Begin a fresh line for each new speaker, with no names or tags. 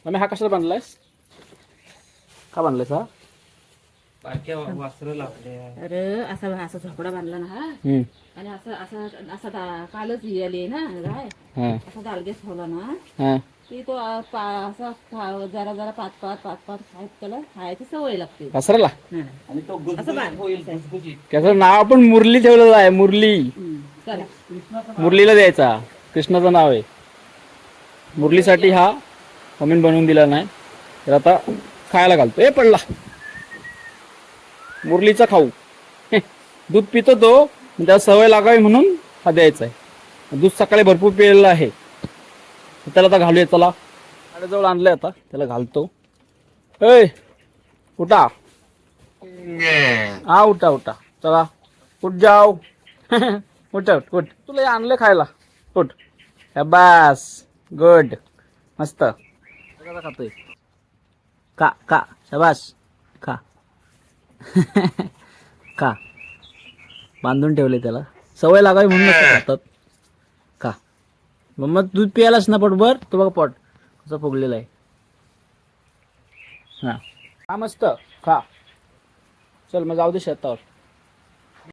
Mummy हा कशाला बांधलायस? का बांधलायस हा?
वासरं लावले.
अरे असा असा झोपडा बांधला ना हा. आणि असं असं असा कालच आली ना गाय. असा दालगेस ठेवला ना की तो असा जरा जरा पाच खायत त्याला खायची सवय लागते
वासराला.
आणि तो गुजगुजीत होईल, गुजगुजीत.
त्याचं नाव आपण मुरली ठेवलेलं आहे. मुरली.
चला
मुरलीला द्यायचा. कृष्णाचं नाव आहे. मुरलीसाठी हा मम्मीने बनवून दिला नाही तर आता खायला घालतो. पडला मुरलीचा खाऊ. दूध पितो तो, त्याला सवय लागावी म्हणून हा द्यायचा आहे. दूध सकाळी भरपूर पिलेलं आहे. त्याला आता घालूया. चला गाड्याजवळ आणलंय, आता त्याला घालतो. उठा. हा उठा उठा. चला उठ जाओ. उठ उठ. तुला हे आणलं खायला. उठ. बस गुड. मस्त खातोय. का का शाबास का. का बांधून ठेवले त्याला सवय लागावी म्हणून खातात का. मग दूध प्यायलाच ना पोटभर. तो बघा पोट कसं फुगलेलं आहे. हा मस्त खा. चल मग जाऊ दे शेतावर.